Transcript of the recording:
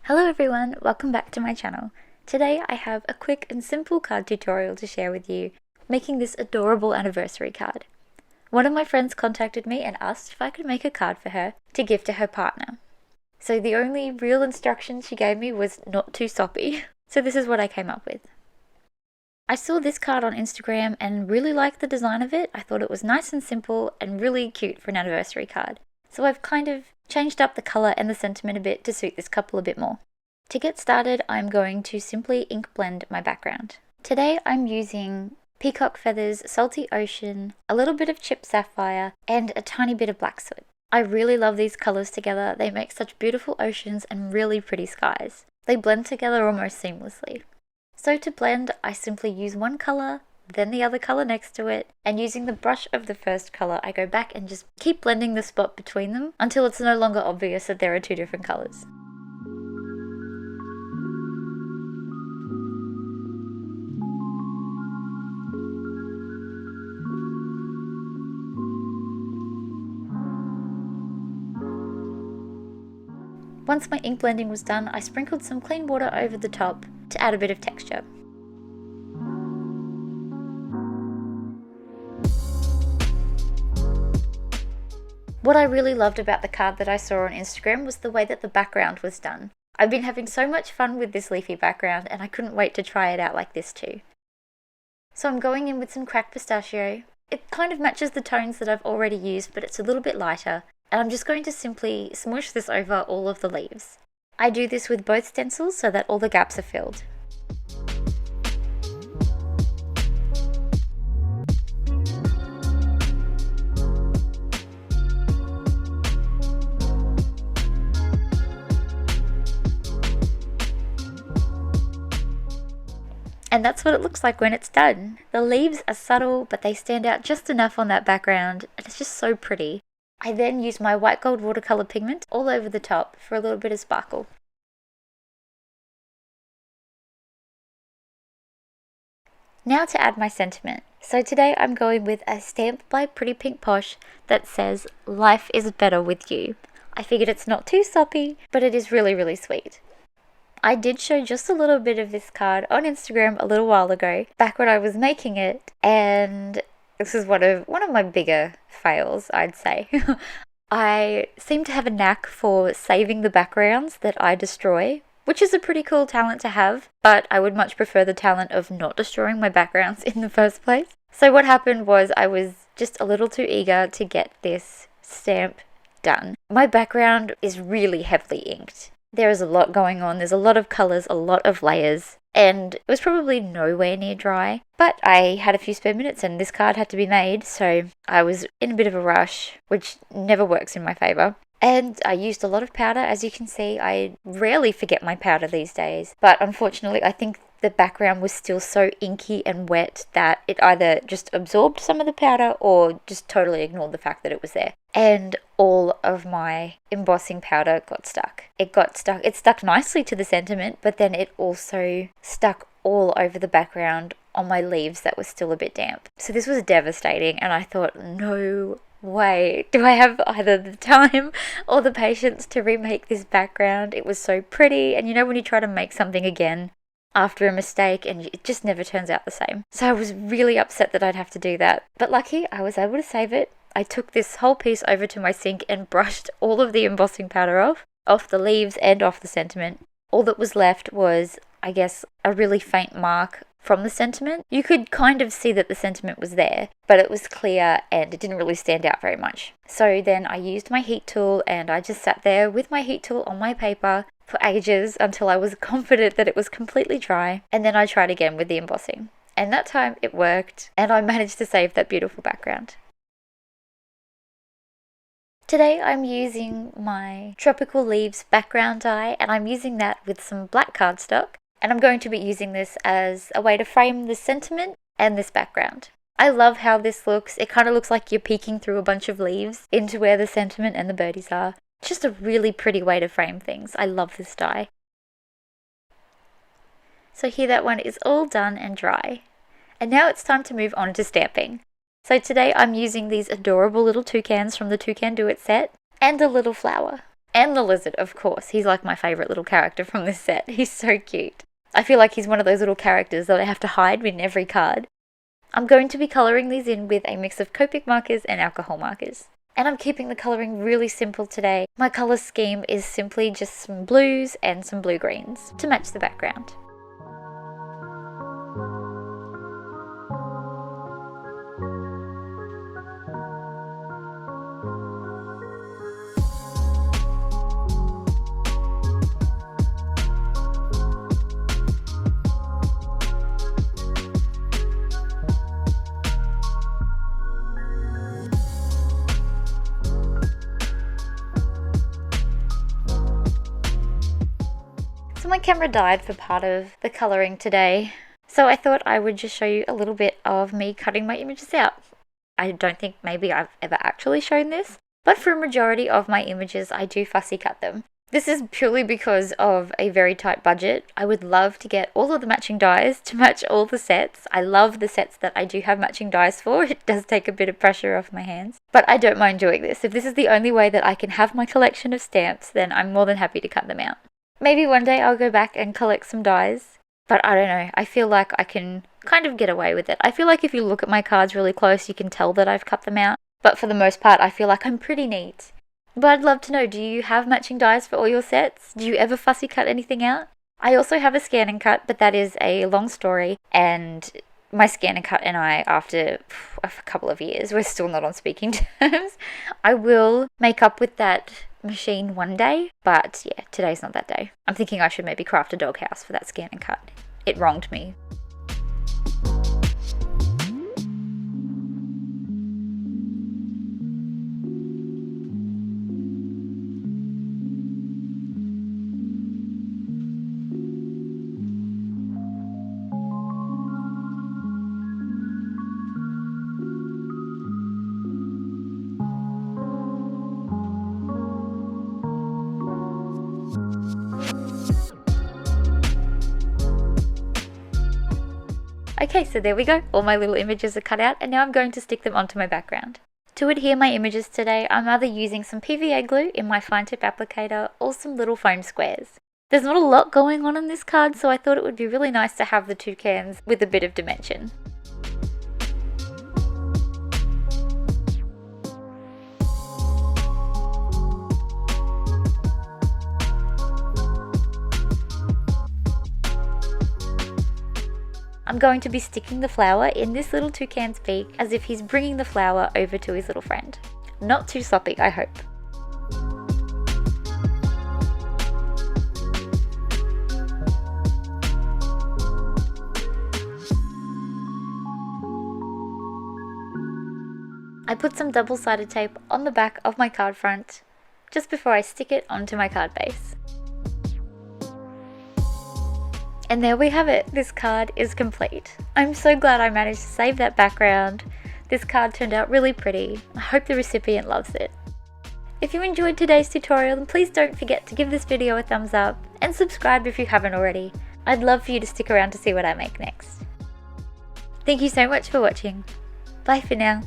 Hello everyone, welcome back to my channel. Today I have a quick and simple card tutorial to share with you, making this adorable anniversary card. One of my friends contacted me and asked if I could make a card for her to give to her partner. So the only real instructions she gave me was not too soppy, so this is what I came up with. I saw this card on Instagram and really liked the design of it. I thought it was nice and simple and really cute for an anniversary card. So I've kind of changed up the colour and the sentiment a bit to suit this couple a bit more. To get started, I'm going to simply ink blend my background. Today I'm using peacock feathers, salty ocean, a little bit of chipped sapphire, and a tiny bit of black soot. I really love these colours together. They make such beautiful oceans and really pretty skies. They blend together almost seamlessly. So to blend, I simply use one colour, then the other colour next to it, and using the brush of the first colour, I go back and just keep blending the spot between them until it's no longer obvious that there are two different colours. Once my ink blending was done, I sprinkled some clean water over the top to add a bit of texture. What I really loved about the card that I saw on Instagram was the way that the background was done. I've been having so much fun with this leafy background and I couldn't wait to try it out like this too. So I'm going in with some cracked pistachio. It kind of matches the tones that I've already used, but it's a little bit lighter. And I'm just going to simply smoosh this over all of the leaves. I do this with both stencils so that all the gaps are filled. And that's what it looks like when it's done. The leaves are subtle, but they stand out just enough on that background, and it's just so pretty. I then use my white gold watercolour pigment all over the top for a little bit of sparkle. Now to add my sentiment. So today I'm going with a stamp by Pretty Pink Posh that says, "Life is better with you." I figured it's not too soppy, but it is really, really sweet. I did show just a little bit of this card on Instagram a little while ago, back when I was making it, and this is one of my bigger fails, I'd say. I seem to have a knack for saving the backgrounds that I destroy, which is a pretty cool talent to have, but I would much prefer the talent of not destroying my backgrounds in the first place. So what happened was I was just a little too eager to get this stamp done. My background is really heavily inked. There is a lot going on, there's a lot of colours, a lot of layers, and it was probably nowhere near dry, but I had a few spare minutes and this card had to be made, so I was in a bit of a rush, which never works in my favour. And I used a lot of powder. As you can see, I rarely forget my powder these days, but unfortunately I think the background was still so inky and wet that it either just absorbed some of the powder or just totally ignored the fact that it was there. And all of my embossing powder got stuck. It stuck nicely to the sentiment, but then it also stuck all over the background on my leaves that was still a bit damp. So this was devastating, and I thought, no way, do I have either the time or the patience to remake this background? It was so pretty, and you know when you try to make something again after a mistake and it just never turns out the same. So I was really upset that I'd have to do that, but lucky I was able to save it. I took this whole piece over to my sink and brushed all of the embossing powder off the leaves and off the sentiment. All that was left was, I guess, a really faint mark from the sentiment. You could kind of see that the sentiment was there, but it was clear and it didn't really stand out very much. So then I used my heat tool and I just sat there with my heat tool on my paper for ages until I was confident that it was completely dry, and then I tried again with the embossing. And that time it worked and I managed to save that beautiful background. Today I'm using my Tropical Leaves background die, and I'm using that with some black cardstock, and I'm going to be using this as a way to frame the sentiment and this background. I love how this looks. It kind of looks like you're peeking through a bunch of leaves into where the sentiment and the birdies are. Just a really pretty way to frame things. I love this die. So here that one is all done and dry. And now it's time to move on to stamping. So today I'm using these adorable little toucans from the Toucan Do It set and a little flower. And the lizard, of course. He's like my favourite little character from this set. He's so cute. I feel like he's one of those little characters that I have to hide in every card. I'm going to be colouring these in with a mix of Copic markers and alcohol markers. And I'm keeping the colouring really simple today. My colour scheme is simply just some blues and some blue-greens to match the background. So my camera died for part of the colouring today, so I thought I would just show you a little bit of me cutting my images out. I don't think maybe I've ever actually shown this, but for a majority of my images I do fussy cut them. This is purely because of a very tight budget. I would love to get all of the matching dies to match all the sets. I love the sets that I do have matching dies for. It does take a bit of pressure off my hands, but I don't mind doing this. If this is the only way that I can have my collection of stamps, then I'm more than happy to cut them out. Maybe one day I'll go back and collect some dies, but I don't know. I feel like I can kind of get away with it. I feel like if you look at my cards really close, you can tell that I've cut them out, but for the most part, I feel like I'm pretty neat. But I'd love to know, do you have matching dies for all your sets? Do you ever fussy cut anything out? I also have a scan and cut, but that is a long story, and my scan and cut and I, after a couple of years, we're still not on speaking terms. I will make up with that machine one day, but yeah, today's not that day. I'm thinking I should maybe craft a doghouse for that scan and cut. It wronged me. Okay, so there we go. All my little images are cut out, and now I'm going to stick them onto my background. To adhere my images today, I'm either using some PVA glue in my fine tip applicator or some little foam squares. There's not a lot going on this card, so I thought it would be really nice to have the toucans with a bit of dimension. I'm going to be sticking the flower in this little toucan's beak as if he's bringing the flower over to his little friend. Not too sloppy, I hope. I put some double-sided tape on the back of my card front just before I stick it onto my card base. And there we have it, this card is complete. I'm so glad I managed to save that background. This card turned out really pretty. I hope the recipient loves it. If you enjoyed today's tutorial, then please don't forget to give this video a thumbs up and subscribe if you haven't already. I'd love for you to stick around to see what I make next. Thank you so much for watching. Bye for now.